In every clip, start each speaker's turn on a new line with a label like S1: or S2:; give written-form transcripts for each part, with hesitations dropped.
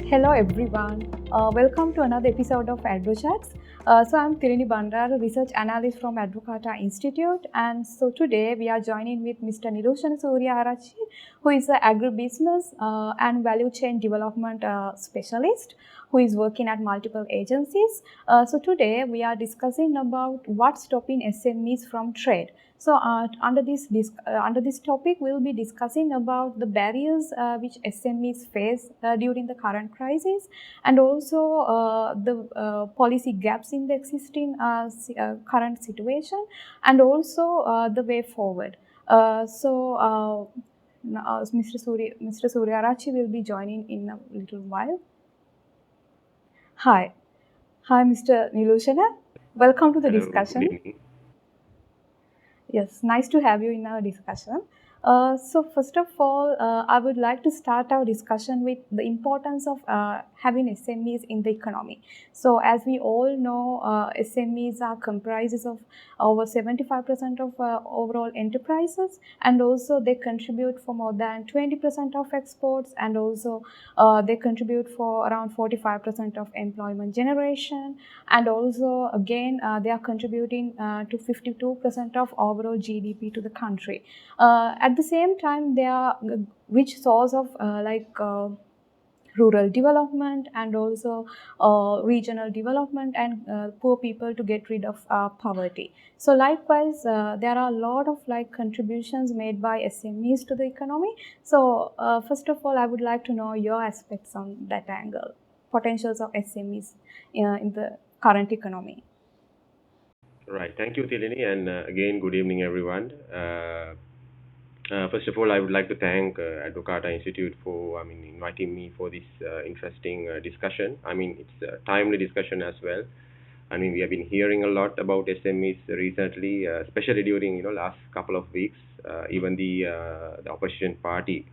S1: Hello everyone, welcome to another episode of AdvoChats. So I'm Thilini Bandara, Research Analyst from Advocata Institute, and so today we are joining with Mr. Nilushana Sooriyaarachchi, who is an Agribusiness and Value Chain Development Specialist who is working at multiple agencies. So today we are discussing about what's stopping SMEs from trade. So under this topic, we'll be discussing about the barriers which SMEs face during the current crisis, and also the policy gaps in the existing current situation, and also the way forward. Mr. Sooriyaarachchi will be joining in a little while. Hi, Mr. Nilushana. Welcome to the
S2: Hello,
S1: discussion.
S2: good evening.
S1: Yes, nice to have you in our discussion. So first of all, I would like to start our discussion with the importance of having SMEs in the economy. So as we all know, SMEs are comprises of over 75% of overall enterprises, and also they contribute for more than 20% of exports, and also they contribute for around 45% of employment generation, and also again they are contributing to 52% of overall GDP to the country. At the same time, they are rich source of rural development, and also regional development, and poor people to get rid of poverty. So likewise, there are a lot of contributions made by SMEs to the economy. So first of all, I would like to know your aspects on that angle, potentials of SMEs in the current economy.
S2: Right, thank you, Thilini, and again, good evening, everyone. First of all, I would like to thank Advocata Institute for, inviting me for this interesting discussion. It's a timely discussion as well. We have been hearing a lot about SMEs recently, especially during last couple of weeks. Even the opposition party,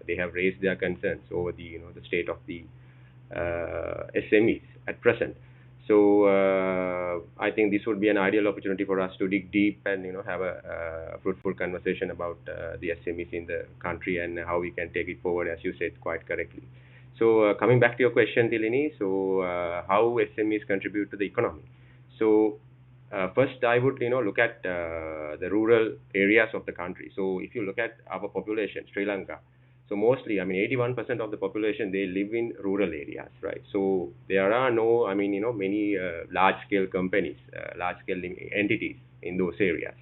S2: they have raised their concerns over the state of the SMEs at present. So I think this would be an ideal opportunity for us to dig deep and have a fruitful conversation about the SMEs in the country and how we can take it forward, as you said quite correctly. So coming back to your question, Thilini, so how SMEs contribute to the economy. So first, I would look at the rural areas of the country. So if you look at our population, Sri Lanka, so mostly, 81% of the population, they live in rural areas, right? So there are no, many large-scale companies, large-scale entities in those areas.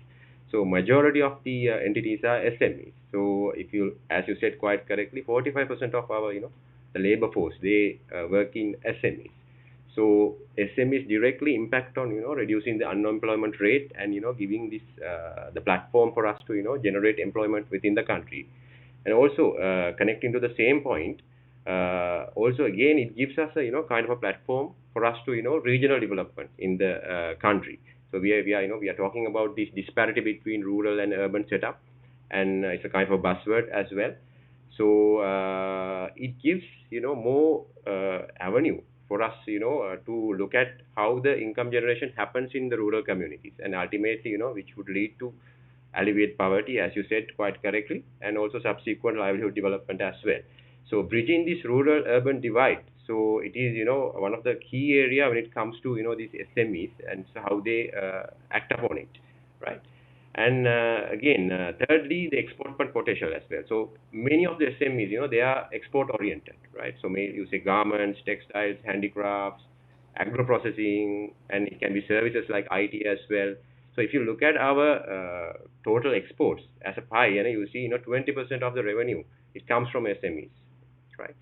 S2: So majority of the entities are SMEs. So if you, as you said quite correctly, 45% of our, the labor force, they work in SMEs. So SMEs directly impact on, reducing the unemployment rate and, giving this the platform for us to, generate employment within the country. And also connecting to the same point, also again it gives us a kind of a platform for us to regional development in the country. So we are talking about this disparity between rural and urban setup, and it's a kind of a buzzword as well. So it gives more avenue for us to look at how the income generation happens in the rural communities, and ultimately which would lead to alleviate poverty, as you said quite correctly, and also subsequent livelihood development as well. So bridging this rural-urban divide, so it is one of the key area when it comes to these SMEs and so how they act upon it, right? And again, thirdly, the export potential as well. So many of the SMEs, they are export oriented, right? So may you say garments, textiles, handicrafts, agro processing, and it can be services like IT as well. So if you look at our total exports as a pie, you see 20% of the revenue, it comes from SMEs, right?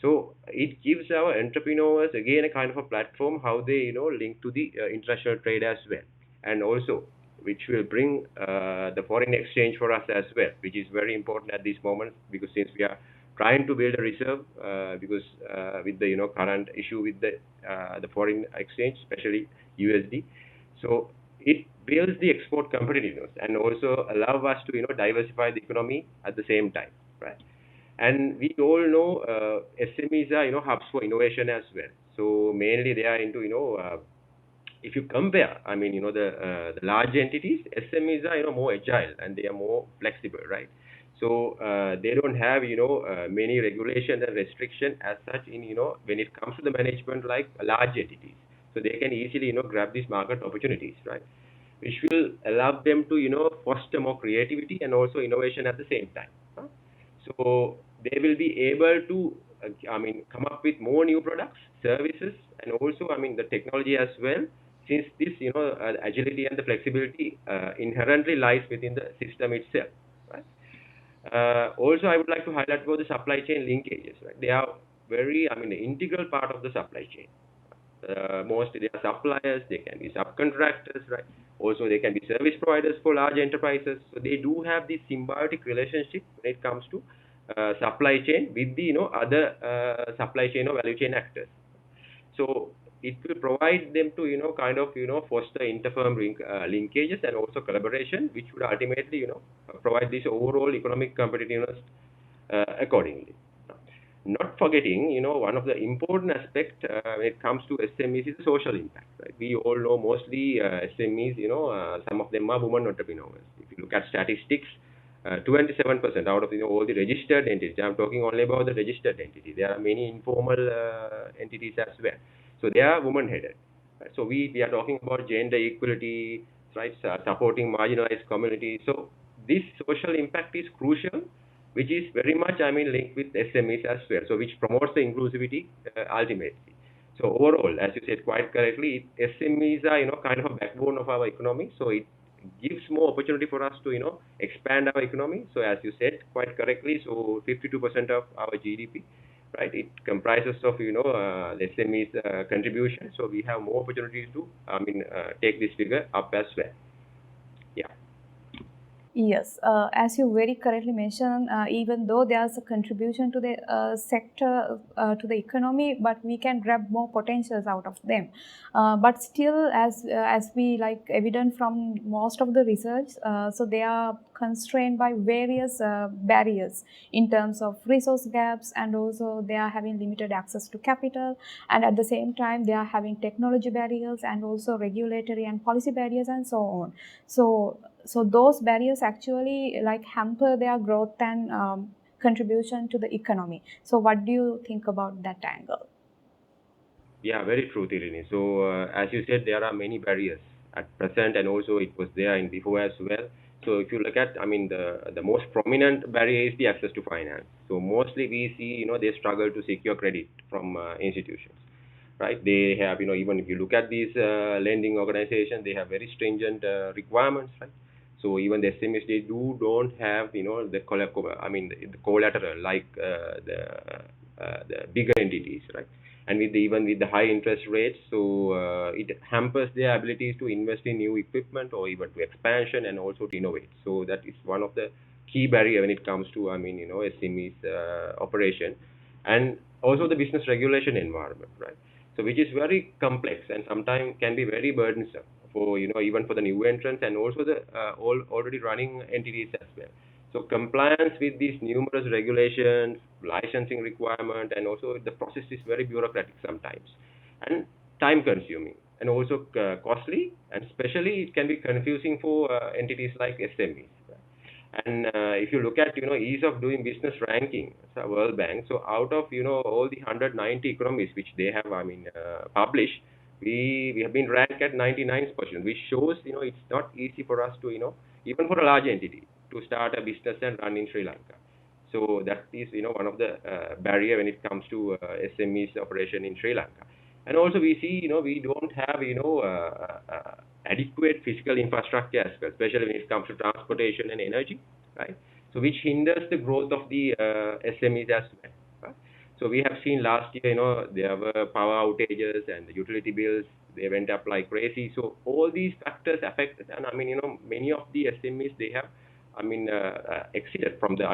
S2: So it gives our entrepreneurs again a kind of a platform how they link to the international trade as well, and also which will bring the foreign exchange for us as well, which is very important at this moment, because since we are trying to build a reserve, because with the current issue with the foreign exchange, especially USD, so it builds the export competitiveness and also allow us to diversify the economy at the same time, right? And we all know SMEs are hubs for innovation as well. So mainly they are into if you compare, the large entities, SMEs are more agile and they are more flexible, right? So they don't have, many regulations and restrictions as such in, when it comes to the management like large entities. So they can easily, grab these market opportunities, right? Which will allow them to, foster more creativity and also innovation at the same time. Huh? So they will be able to, come up with more new products, services, and also, the technology as well. Since this, agility and the flexibility inherently lies within the system itself, right? Also, I would like to highlight about the supply chain linkages. Right? They are very, the integral part of the supply chain. Mostly they are suppliers, they can be subcontractors, right? Also, they can be service providers for large enterprises. So they do have this symbiotic relationship when it comes to supply chain with the, other supply chain or value chain actors. So it will provide them to, kind of, foster interfirm linkages and also collaboration, which would ultimately, provide this overall economic competitiveness accordingly. Not forgetting, one of the important aspect when it comes to SMEs is the social impact. Right? We all know mostly SMEs, some of them are women entrepreneurs. If you look at statistics, 27% out of, all the registered entities. I'm talking only about the registered entity. There are many informal entities as well. So they are woman-headed. Right? So we are talking about gender equality, right? Supporting marginalized communities. So this social impact is crucial, which is very much, linked with SMEs as well. So which promotes the inclusivity ultimately. So overall, as you said quite correctly, SMEs are, kind of a backbone of our economy. So it gives more opportunity for us to, expand our economy. So as you said quite correctly, so 52% of our GDP, right? It comprises of, the SMEs contribution. So we have more opportunities to, take this figure up as well. Yeah.
S1: Yes, as you very correctly mentioned, even though there's a contribution to the sector, to the economy, but we can grab more potentials out of them. But still, as we like evident from most of the research, so they are constrained by various barriers in terms of resource gaps, and also they are having limited access to capital, and at the same time they are having technology barriers and also regulatory and policy barriers and so on. So those barriers actually like hamper their growth and contribution to the economy. So what do you think about that angle?
S2: Yeah, very true, Thilini. So, as you said, there are many barriers at present, and also it was there in before as well. So, if you look at, the most prominent barrier is the access to finance. So, mostly we see, they struggle to secure credit from institutions, right? They have, even if you look at these lending organizations, they have very stringent requirements, right? So, even the SMEs, they don't have, the collateral like the bigger entities, right? And even with the high interest rates, so it hampers their abilities to invest in new equipment or even to expansion and also to innovate. So that is one of the key barrier when it comes to, SMEs operation, and also the business regulation environment, right? So which is very complex and sometimes can be very burdensome for, even for the new entrants and also the already running entities as well. So compliance with these numerous regulations, licensing requirement, and also the process is very bureaucratic sometimes, and time consuming, and also costly, and especially it can be confusing for entities like SMEs. And if you look at, ease of doing business ranking, so World Bank, so out of, all the 190 economies which they have, published, we have been ranked at 99th position, which shows, it's not easy for us to, even for a large entity, to start a business and run in Sri Lanka. So that is, one of the barrier when it comes to SMEs operation in Sri Lanka. And also we see, we don't have, adequate physical infrastructure as well, especially when it comes to transportation and energy, right? So which hinders the growth of the SMEs as well. Right? So we have seen last year, there were power outages and the utility bills, they went up like crazy. So all these factors affected, and many of the SMEs, they have, exited from the,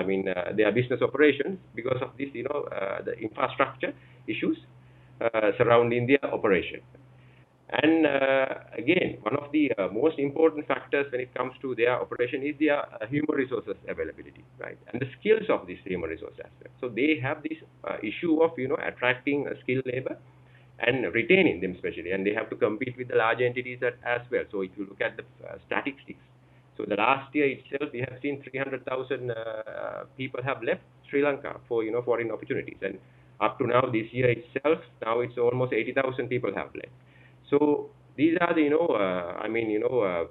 S2: their business operations because of this, the infrastructure issues surrounding their operation. And again, one of the most important factors when it comes to their operation is their human resources availability, right? And the skills of this human resource aspect. So they have this issue of, attracting skilled labor and retaining them especially, and they have to compete with the large entities as well. So if you look at the statistics, So the last year itself, we have seen 300,000 people have left Sri Lanka for foreign opportunities, and up to now this year itself, now it's almost 80,000 people have left. So these are the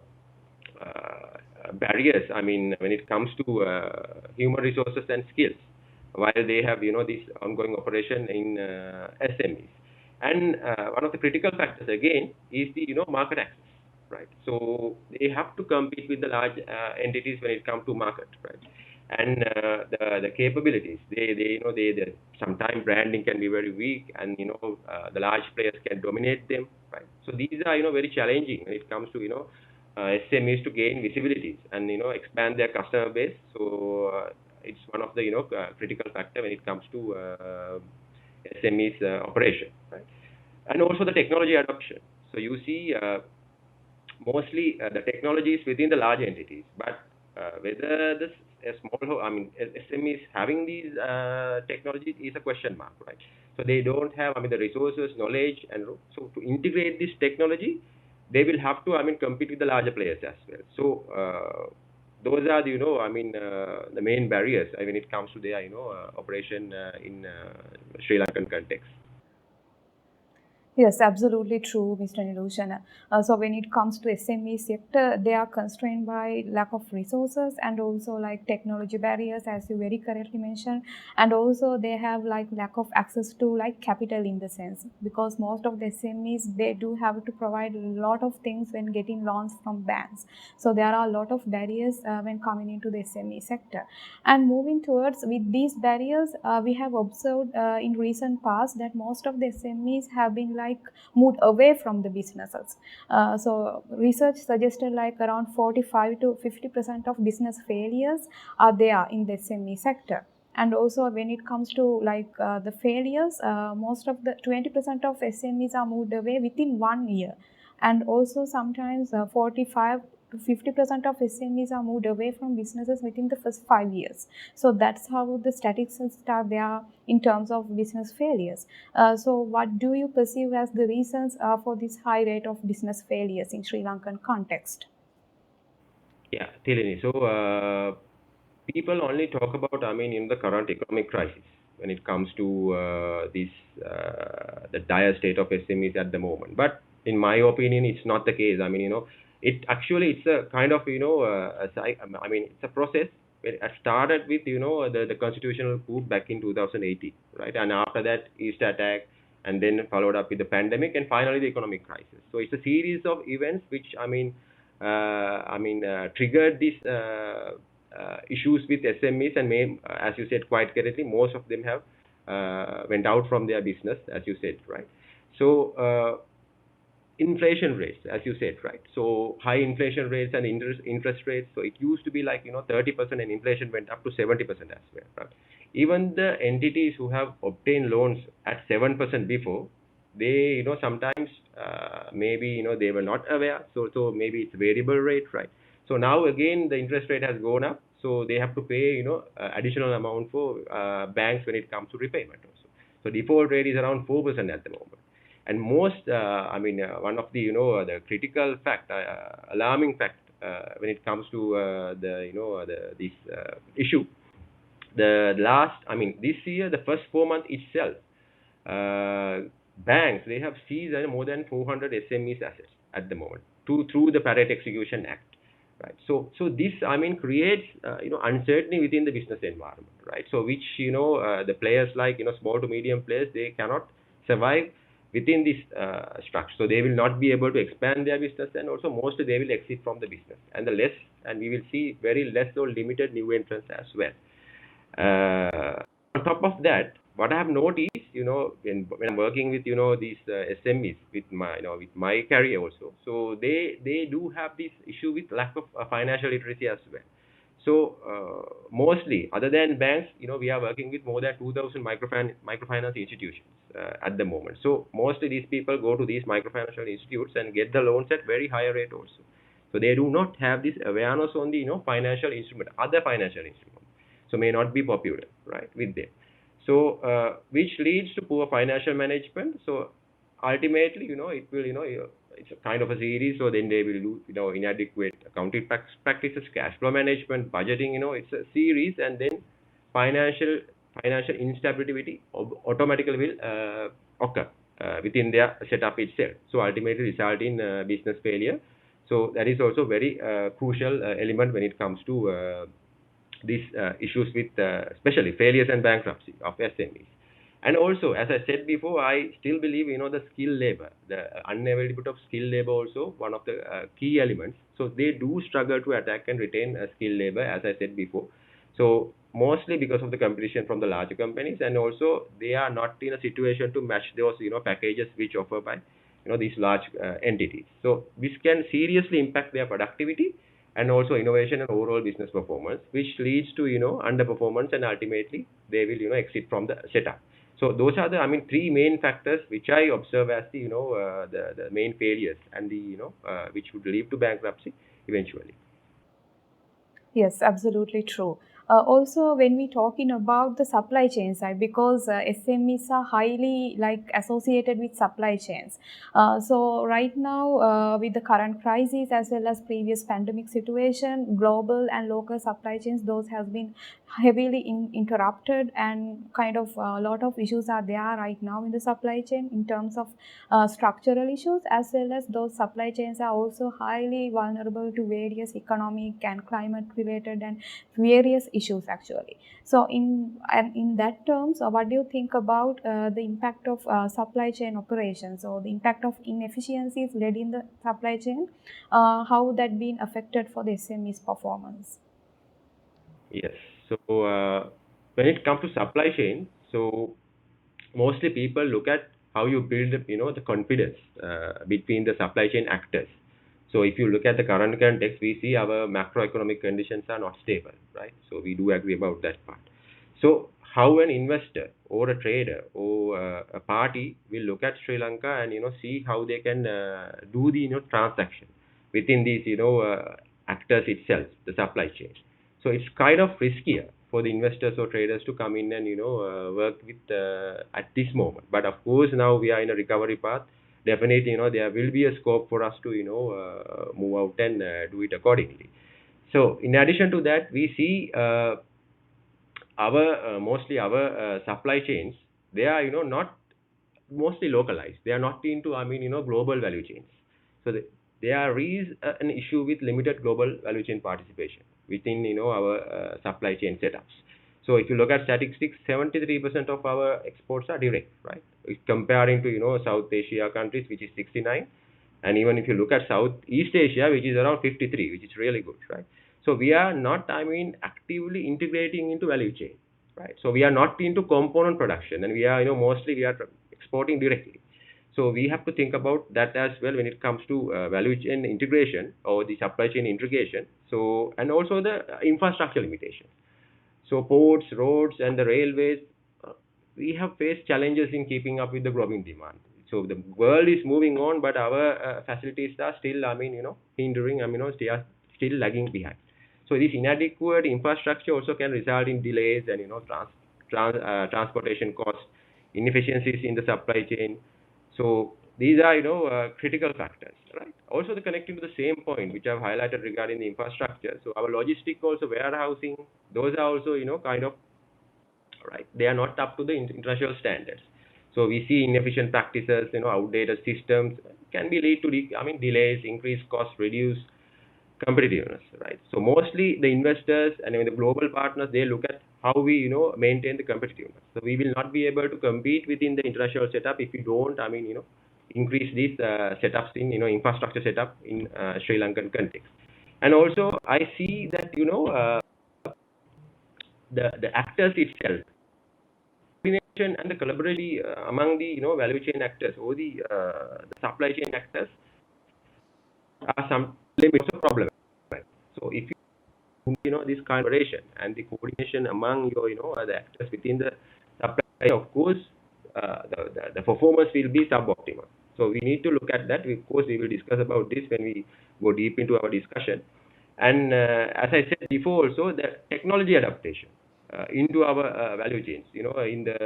S2: barriers. I mean, when it comes to human resources and skills, while they have this ongoing operation in SMEs, and one of the critical factors again is the market access, right? So they have to compete with the large entities when it comes to market, right? And the capabilities, they sometimes branding can be very weak, and the large players can dominate them, right? So these are very challenging when it comes to SMEs to gain visibilities and expand their customer base. So it's one of the critical factor when it comes to SMEs operation, right? And also the technology adoption. So you see, mostly the technology is within the large entities, but whether this a small, I mean, SMEs having these technologies is a question mark, right? So they don't have, I mean, the resources, knowledge, and so to integrate this technology, they will have to, I mean, compete with the larger players as well. So those are the, the main barriers when it comes to their, operation in Sri Lankan context.
S1: Yes, absolutely true, Mr. Nilushana. So when it comes to SME sector, they are constrained by lack of resources and also like technology barriers, as you very correctly mentioned, and also they have like lack of access to like capital in the sense, because most of the SMEs, they do have to provide a lot of things when getting loans from banks. So there are a lot of barriers when coming into the SME sector. And moving towards with these barriers, we have observed in recent past that most of the SMEs have been like moved away from the businesses. So research suggested like around 45 to 50% of business failures are there in the SME sector. And also when it comes to like the failures, most of the 20% of SMEs are moved away within 1 year. And also sometimes 45 to 50% of SMEs are moved away from businesses within the first 5 years. So that's how the statistics are there in terms of business failures. So what do you perceive as the reasons for this high rate of business failures in Sri Lankan context?
S2: Yeah, Thilini. So people only talk about, I mean, in the current economic crisis when it comes to this the dire state of SMEs at the moment. But in my opinion, it's not the case. I mean, it actually it's a kind of I mean, it's a process. It started with the constitutional coup back in 2018, right? And after that, East attack, and then followed up with the pandemic, and finally the economic crisis. So it's a series of events which triggered these issues with SMEs, and as you said quite correctly, most of them have went out from their business, as you said, right? So inflation rates, as you said, right? So high inflation rates and interest rates. So it used to be like 30%, and inflation went up to 70% as well, right? Even the entities who have obtained loans at 7% before, they sometimes maybe they were not aware. So maybe it's variable rate, right? So now again the interest rate has gone up, so they have to pay additional amount for banks when it comes to repayment also. So default rate is around 4% at the moment. And most, one of the the critical fact, alarming fact when it comes to this issue, the last, I mean, this year, the first 4 months itself, banks, they have seized more than 400 SMEs assets at the moment through the Parrot Execution Act, right? So this, I mean, creates uncertainty within the business environment, right? So which the players like small to medium players, they cannot survive within this structure. So they will not be able to expand their business, and also mostly they will exit from the business, and we will see very less or limited new entrants as well. On top of that, what I have noticed, when I'm working with these SMEs with my career also, so they do have this issue with lack of financial literacy as well. So mostly, other than banks, we are working with more than 2,000 microfinance institutions at the moment. So mostly these people go to these microfinancial institutes and get the loans at very higher rate also. So they do not have this awareness on the financial instrument, other financial instruments. So may not be popular, right, with them. So which leads to poor financial management. So ultimately, it will it's a kind of a series. So then they will do, inadequate accounting practices, cash flow management, budgeting. It's a series, and then financial financial instability automatically will occur within their setup itself. So ultimately result in business failure. So that is also very crucial element when it comes to these issues with especially failures and bankruptcy of SMEs. And also, as I said before, I still believe, the skilled labor, the unavailability of skilled labor also one of the key elements. So they do struggle to attract and retain skilled labor, as I said before. So mostly because of the competition from the larger companies, and also they are not in a situation to match those, packages which offer by, these large entities. So this can seriously impact their productivity and also innovation and overall business performance, which leads to, underperformance, and ultimately they will, exit from the setup. So those are the, three main factors which I observe as the, the main failures, and the, which would lead to bankruptcy eventually.
S1: Yes, absolutely true. Also, when we talking about the supply chain side, because SMEs are highly like associated with supply chains. So right now, with the current crisis as well as previous pandemic situation, global and local supply chains, those have been heavily interrupted, and kind of a lot of issues are there right now in the supply chain in terms of structural issues, as well as those supply chains are also highly vulnerable to various economic and climate related and various issues actually. So in that terms, what do you think about the impact of supply chain operations, or the impact of inefficiencies led in the supply chain, how that been affected for the SME's performance?
S2: Yes. So when it comes to supply chain, so mostly people look at how you build, the confidence between the supply chain actors. So if you look at the current context, we see our macroeconomic conditions are not stable, right? So we do agree about that part. So how an investor or a trader or a party will look at Sri Lanka and, see how they can do the, transaction within these, actors itself, the supply chain. So it's kind of riskier for the investors or traders to come in and, work with at this moment. But of course, now we are in a recovery path. Definitely, there will be a scope for us to, move out and do it accordingly. So in addition to that, we see our mostly our supply chains, they are, not mostly localized. They are not into, global value chains. So there is an issue with limited global value chain participation within, our supply chain setups. So if you look at statistics, 73% of our exports are direct, right? Comparing to, South Asia countries, which is 69, and even if you look at Southeast Asia, which is around 53, which is really good, right? So we are not, actively integrating into value chain, right? So we are not into component production, and we are, mostly we are exporting directly. So we have to think about that as well when it comes to value chain integration or the supply chain integration. So, and also the infrastructure limitations. So ports, roads, and the railways, we have faced challenges in keeping up with the growing demand. So the world is moving on, but our facilities are still, hindering. They are still lagging behind. So this inadequate infrastructure also can result in delays and, transportation costs, inefficiencies in the supply chain. So these are, critical factors, right? Also, the connecting to the same point which I've highlighted regarding the infrastructure. So our logistic, also warehousing, those are also, kind of, right, they are not up to the international standards. So we see inefficient practices, outdated systems can be lead to delays, increased costs, reduced competitiveness, right? So mostly the investors and the global partners, they look at how we, maintain the competitiveness. So we will not be able to compete within the international setup if we don't, increase these setups in, infrastructure setup in Sri Lankan context. And also I see that, the actors itself, coordination and the collaboration among the, value chain actors or the supply chain actors are some limits of problem. Right? So if this collaboration and the coordination among your, the actors within the supply chain, of course, the performance will be suboptimal. So we need to look at that. Of course, we will discuss about this when we go deep into our discussion. And as I said before, also the technology adaptation into our value chains. In the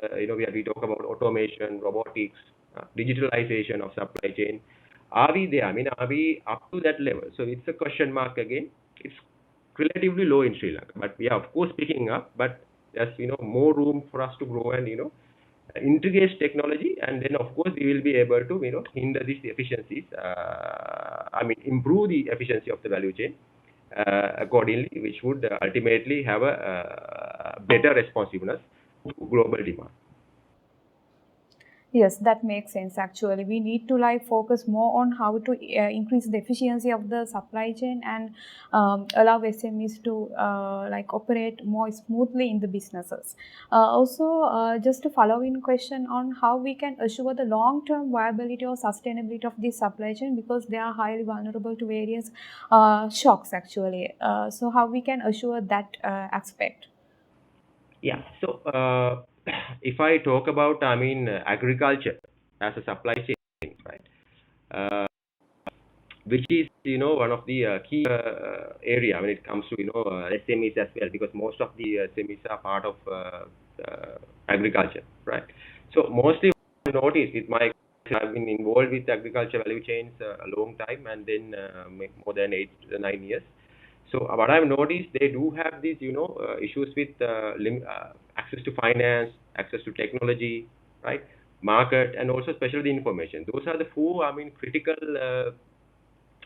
S2: we talk about automation, robotics, digitalization of supply chain Are we there? I mean, are we up to that level? So it's a question mark again. It's relatively low in Sri Lanka, but we are of course picking up, but there's more room for us to grow and integrate technology, and then of course we will be able to hinder these efficiencies. I mean, improve the efficiency of the value chain accordingly, which would ultimately have a better responsiveness to global demand.
S1: Yes, that makes sense actually. We need to like focus more on how to increase the efficiency of the supply chain and allow SMEs to like operate more smoothly in the businesses. Also, just a following question on how we can assure the long-term viability or sustainability of this supply chain, because they are highly vulnerable to various shocks actually. So how we can assure that aspect?
S2: Yeah. So, if I talk about, I mean, agriculture as a supply chain, right? Uh, which is, one of the key area when it comes to, SMEs as well, because most of the SMEs are part of agriculture, right? So, mostly what I noticed with my, I've been involved with agriculture value chains a long time, and then more than 8 to 9 years. So what I've noticed, they do have these, issues with access to finance, access to technology, right? Market, and also especially the information. Those are the four, I mean, critical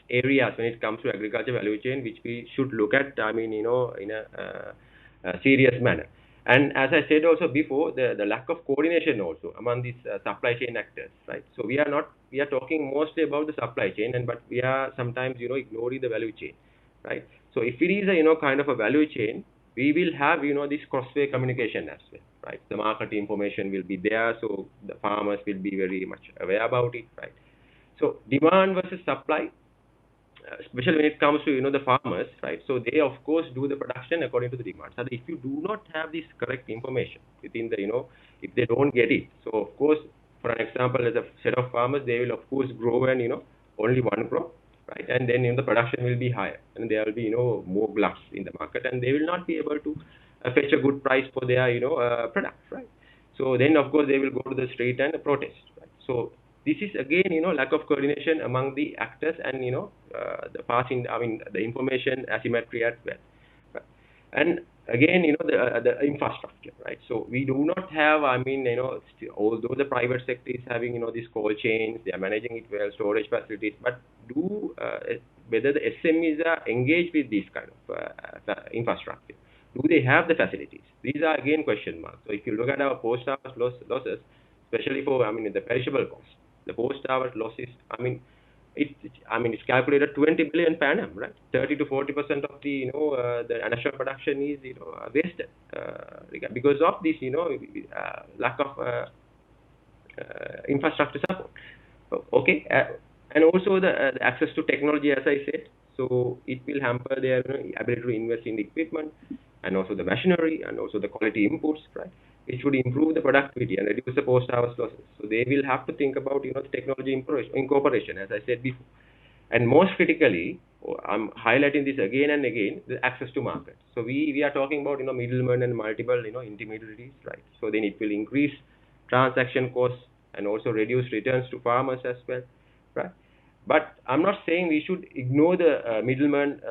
S2: areas when it comes to agriculture value chain, which we should look at, I mean, in a serious manner. And as I said also before, the lack of coordination also among these supply chain actors, right? So we are talking mostly about the supply chain, but we are sometimes, ignoring the value chain, right? So if it is a, kind of a value chain, we will have, this cross-way communication as well, right? The market information will be there, so the farmers will be very much aware about it, right? So demand versus supply, especially when it comes to the farmers, right? So they of course do the production according to the demand. So if you do not have this correct information within the if they don't get it, so of course, for an example, as a set of farmers, they will of course grow and only one crop, right? And then the production will be higher, and there will be more gluts in the market, and they will not be able to fetch a good price for their product, right? So then of course they will go to the street and protest, right? So this is again lack of coordination among the actors, and the passing, I mean, the information asymmetry as well, right? And again the infrastructure, right? So we do not have, I mean, although the private sector is having these cold chains, they are managing it well, storage facilities, but do whether the SMEs are engaged with this kind of infrastructure, do they have the facilities? These are again question marks. So if you look at our post harvest losses, especially for, I mean, the perishable cost, the post harvest losses, I mean, I mean, it's calculated 20 billion per annum, right? 30 to 40% of the the national production is wasted because of this lack of infrastructure support. Okay, and also the access to technology, as I said. So it will hamper their ability to invest in the equipment, and also the machinery, and also the quality inputs, right? It should improve the productivity and reduce the post-harvest losses. So they will have to think about the technology incorporation, as I said before. And most critically, I'm highlighting this again and again, the access to market. So we are talking about middlemen and multiple intermediaries, right? So then it will increase transaction costs and also reduce returns to farmers as well, right? But I'm not saying we should ignore the middleman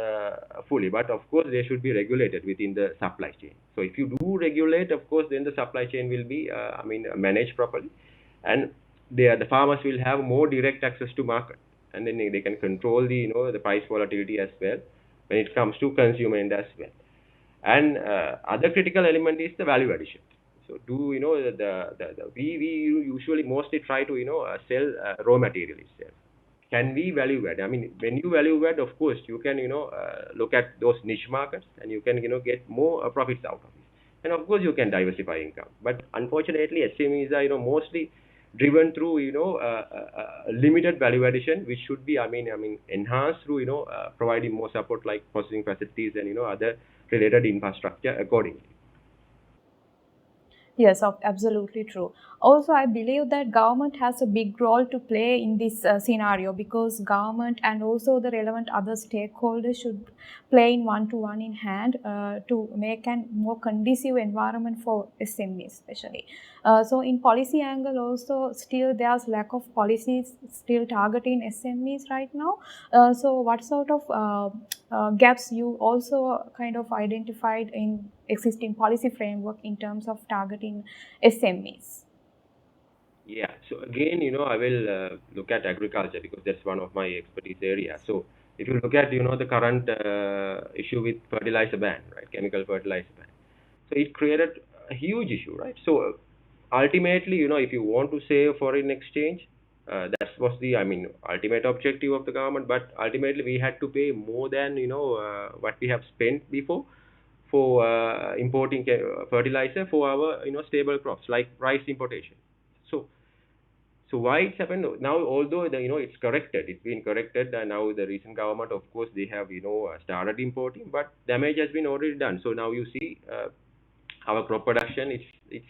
S2: fully, but of course they should be regulated within the supply chain. So if you do regulate, of course, then the supply chain will be, I mean, managed properly, and the farmers will have more direct access to market, and then they can control the the price volatility as well when it comes to consumer end as well. And other critical element is the value addition. So do we usually mostly try to sell raw material itself. Can we value add? I mean, when you value add, of course, you can look at those niche markets, and you can get more profits out of it. And of course, you can diversify income. But unfortunately, SMEs are mostly driven through limited value addition, which should be, I mean enhanced through providing more support like processing facilities and other related infrastructure accordingly.
S1: Yes, absolutely true. Also, I believe that government has a big role to play in this scenario, because government and also the relevant other stakeholders should play in one-to-one in hand to make a more conducive environment for SMEs especially. So in policy angle also, still there's lack of policies still targeting SMEs right now. So what sort of gaps you also kind of identified in existing policy framework in terms of targeting SMEs?
S2: Yeah. So again, I will look at agriculture because that's one of my expertise area. So if you look at, the current issue with fertilizer ban, right, chemical fertilizer ban. So it created a huge issue, right? So ultimately, if you want to save foreign exchange, that was the, ultimate objective of the government. But ultimately, we had to pay more than what we have spent before for importing fertilizer for our stable crops like rice importation. So why it's happened now? Although it's corrected, it's been corrected, and now the recent government, of course, they have started importing, but damage has been already done. So now you see our crop production, it's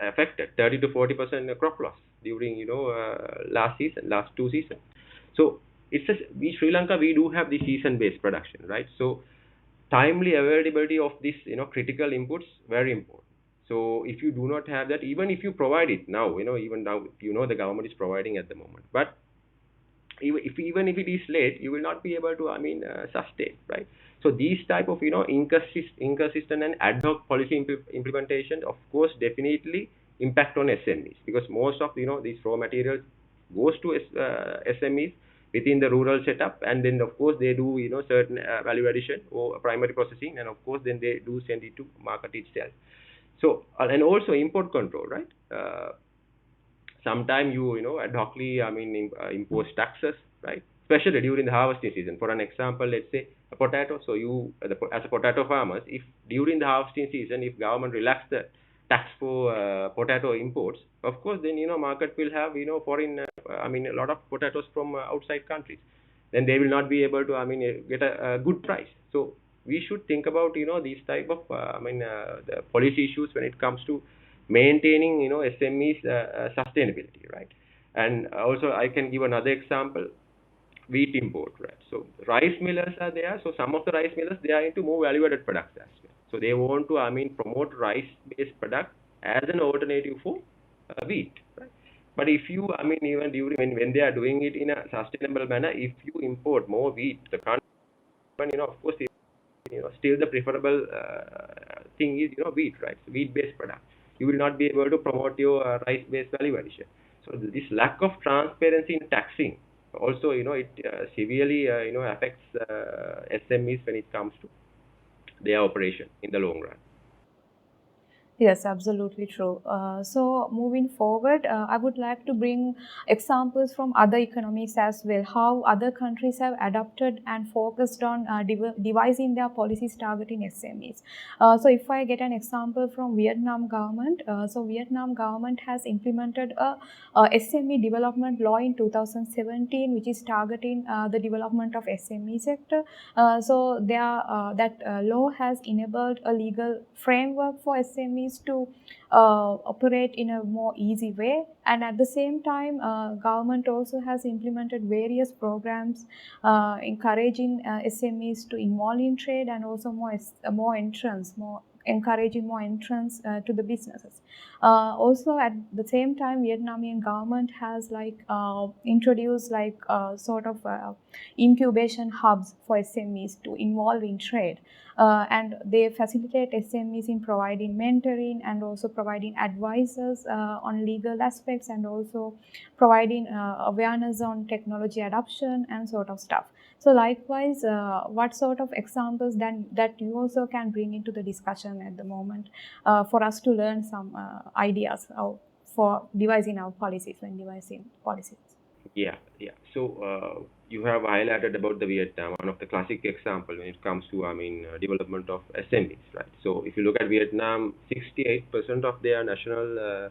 S2: affected 30 to 40% crop loss during last season, last two seasons. So it's just we Sri Lanka, we do have the season based production, right? So timely availability of this critical inputs very important. So if you do not have that, even if you provide it now, even now, the government is providing at the moment, but even if it is late, you will not be able to sustain, right? So these type of inconsistent and ad hoc policy implementation, of course, definitely impact on SMEs, because most of these raw materials goes to SMEs within the rural setup, and then of course they do certain value addition or primary processing, and of course then they do send it to market itself. So and also import control, right? Sometime you ad hocly impose taxes, right, especially during the harvesting season. For an example, let's say a potato. So you as a potato farmers, if during the harvesting season, if government relax the tax for potato imports, of course then market will have foreign a lot of potatoes from outside countries, then they will not be able to get a good price. So we should think about these type of the policy issues when it comes to maintaining SMEs sustainability, right? And also I can give another example: wheat import, right? So rice millers are there. So some of the rice millers, they are into more value added products as well. So they want to promote rice based product as an alternative for wheat, right? But if you even during when they are doing it in a sustainable manner, if you import more wheat, the country, of course, still the preferable thing is wheat, right? So wheat based product, you will not be able to promote your rice based value addition. So this lack of transparency in taxing also it severely affects SMEs when it comes to their operation in the long run.
S1: Yes, absolutely true. So, moving forward, I would like to bring examples from other economies as well, how other countries have adopted and focused on devising their policies targeting SMEs. So, if I get an example from Vietnam government, so Vietnam government has implemented a SME development law in 2017, which is targeting the development of SME sector. So, that law has enabled a legal framework for SMEs to operate in a more easy way, and at the same time, government also has implemented various programs encouraging SMEs to involve in trade, and also more entrance, more encouraging more entrance to the businesses. Also, at the same time, Vietnamese government has introduced sort of incubation hubs for SMEs to involve in trade, and they facilitate SMEs in providing mentoring and also providing advices on legal aspects, and also providing awareness on technology adoption and sort of stuff. So likewise, what sort of examples then that you also can bring into the discussion at the moment for us to learn some ideas for devising our policies when devising policies?
S2: Yeah, yeah. So you have highlighted about the Vietnam, one of the classic example when it comes to development of SMEs, right? So if you look at Vietnam, 68% of their national the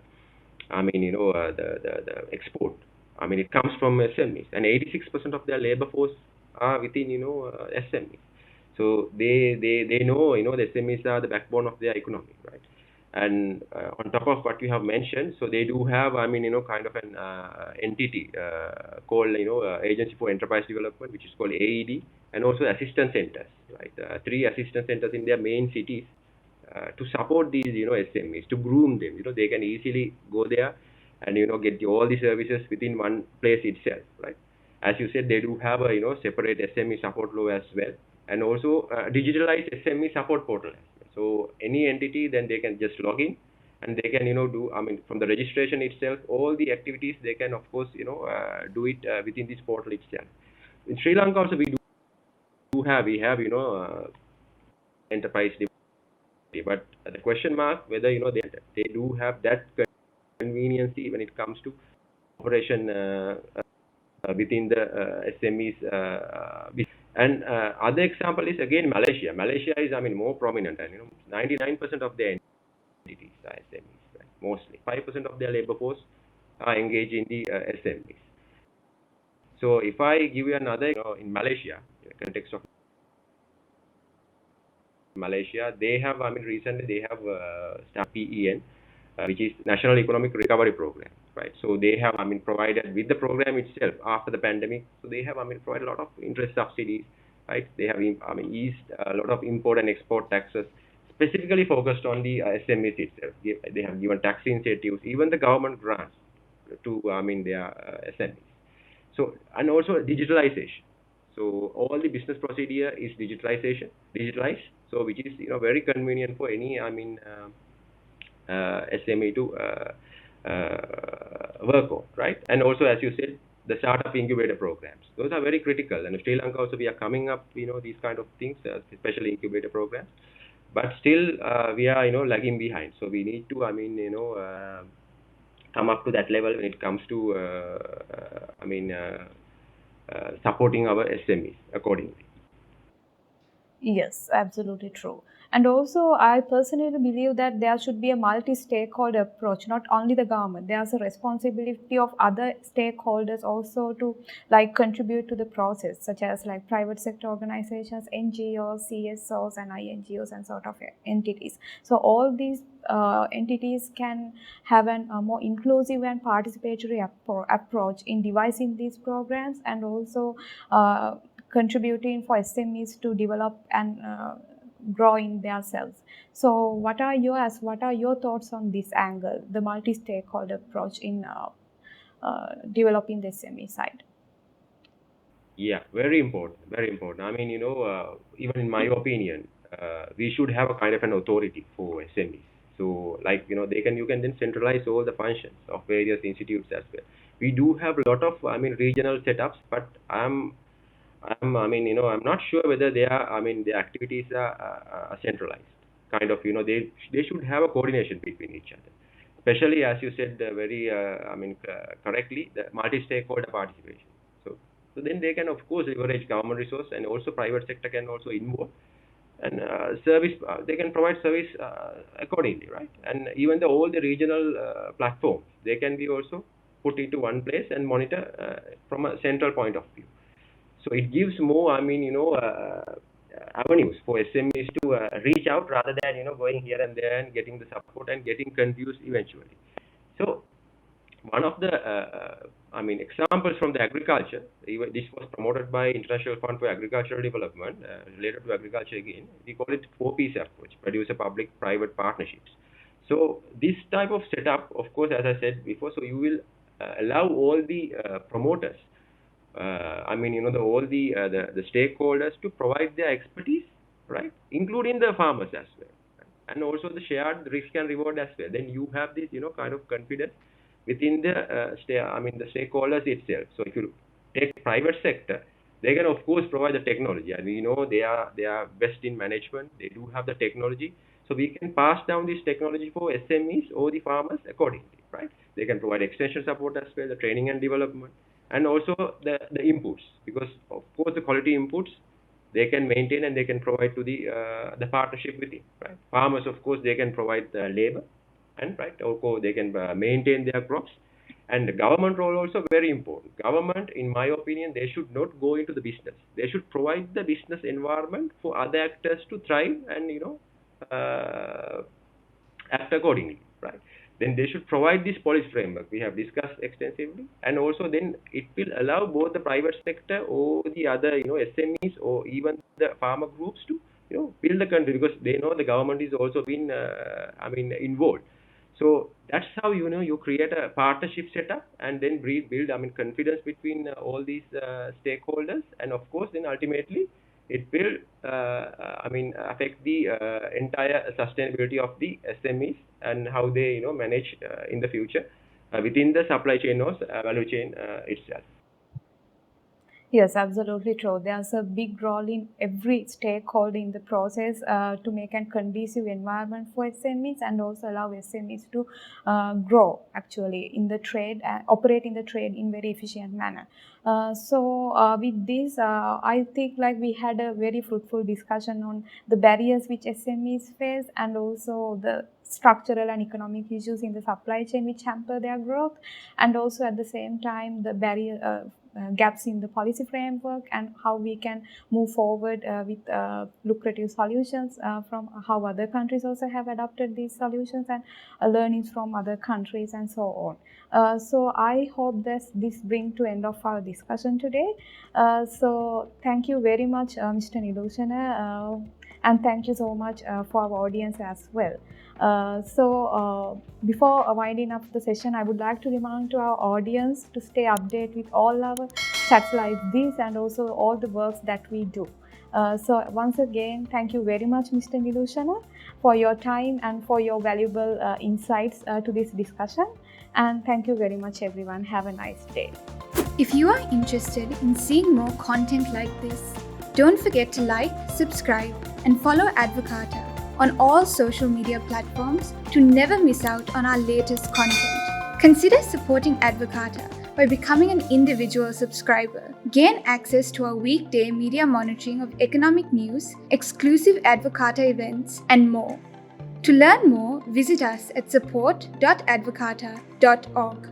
S2: export, it comes from SMEs, and 86% of their labor force are within SMEs. So they know the SMEs are the backbone of their economy, right? And on top of what you have mentioned, so they do have, I mean, kind of an entity called, Agency for Enterprise Development, which is called AED, and also assistance centers, right? Three assistance centers in their main cities to support these, SMEs, to groom them. They can easily go there and, get all the services within one place itself, right? As you said, they do have a, separate SME support law as well, and also digitalized SME support portal as well. So any entity, then they can just log in and they can, do, I mean, from the registration itself, all the activities they can, of course, do it within this portal itself. In Sri Lanka also, we have, enterprise development, but the question mark whether, they do have that convenience when it comes to operation within the SMEs. And other example is again Malaysia. Malaysia is, I mean, more prominent, and 99% of their entities are SMEs, right? Mostly 5% of their labor force are engaged in the SMEs. So if I give you another, in Malaysia, in the context of Malaysia, they have, I mean, recently they have started PEN, which is National Economic Recovery Program, right? So they have, I mean, provided with the program itself after the pandemic. So they have, I mean, provided a lot of interest subsidies, right? They have, I mean, eased a lot of import and export taxes, specifically focused on the SMEs itself. They have given tax incentives, even the government grants to, I mean, their SMEs. So, and also digitalization. So all the business procedure is digitalized. So which is, very convenient for any, I mean, SME to work on, right? And also, as you said, the startup incubator programs. Those are very critical. And in Sri Lanka also, we are coming up, these kind of things, especially incubator programs. But still, we are, lagging behind. So we need to, I mean, come up to that level when it comes to, I mean, supporting our SMEs accordingly.
S1: Yes, absolutely true. And also, I personally believe that there should be a multi-stakeholder approach, not only the government. There's a responsibility of other stakeholders also to like contribute to the process, such as like private sector organizations, NGOs, CSOs, and INGOs, and sort of entities. So all these entities can have a more inclusive and participatory approach in devising these programs, and also contributing for SMEs to develop and grow in themselves. So what are your thoughts on this angle, the multi-stakeholder approach in developing the SME side?
S2: Yeah, very important, very important. I mean, even in my opinion, we should have a kind of an authority for SMEs. So, like, you can then centralize all the functions of various institutes as well. We do have a lot of, I mean, regional setups, but I mean, I'm not sure whether they are, I mean, the activities are centralized. Kind of, they should have a coordination between each other. Especially, as you said, very, I mean, correctly, the multi-stakeholder participation. So then they can, of course, leverage government resource, and also private sector can also involve, and service. They can provide service accordingly, right? And even all the regional platforms, they can be also put into one place and monitor from a central point of view. So it gives more, I mean, avenues for SMEs to reach out rather than, going here and there and getting the support and getting confused eventually. So one of the, I mean, examples from the agriculture, this was promoted by International Fund for Agricultural Development, related to agriculture again. We call it 4Ps approach, producer, public, private partnerships. So this type of setup, of course, as I said before, so you will allow all the promoters, I mean, all the stakeholders to provide their expertise, right, including the farmers as well, right? And also the shared risk and reward as well. Then you have this, kind of confidence within the the stakeholders itself. So if you take private sector, they can of course provide the technology, and we know they are best in management. They do have the technology, so we can pass down this technology for SMEs or the farmers accordingly, right? They can provide extension support as well, the training and development, and also the inputs, because of course the quality inputs they can maintain and they can provide to the partnership with it, right? Farmers, of course, they can provide the labor, and right, also they can maintain their crops. And the government role also very important. Government, in my opinion, they should not go into the business. They should provide the business environment for other actors to thrive and, act act accordingly, right? Then they should provide this policy framework we have discussed extensively, and also then it will allow both the private sector or the other SMEs or even the farmer groups to build the country, because they know the government is also been involved. So that's how you create a partnership setup and then build confidence between all these stakeholders, and of course then ultimately it will affect the entire sustainability of the SMEs and how they manage in the future within the supply chain or value chain itself.
S1: Yes, absolutely true. There's a big role in every stakeholder in the process to make a conducive environment for SMEs and also allow SMEs to grow actually in the trade, operate in the trade in very efficient manner. With this, I think like we had a very fruitful discussion on the barriers which SMEs face and also the structural and economic issues in the supply chain which hamper their growth, and also at the same time the barrier gaps in the policy framework and how we can move forward with lucrative solutions from how other countries also have adopted these solutions and learnings from other countries and so on. So I hope that this brings to end of our discussion today. So thank you very much, Mr. Nilushana, and thank you so much for our audience as well. Before winding up the session, I would like to remind to our audience to stay updated with all our chats like this and also all the works that we do. So once again, thank you very much, Mr. Nilushana, for your time and for your valuable insights to this discussion. And thank you very much, everyone. Have a nice day.
S3: If you are interested in seeing more content like this, don't forget to like, subscribe, and follow Advocata on all social media platforms to never miss out on our latest content. Consider supporting Advocata by becoming an individual subscriber. Gain access to our weekday media monitoring of economic news, exclusive Advocata events, and more. To learn more, visit us at support.advocata.org.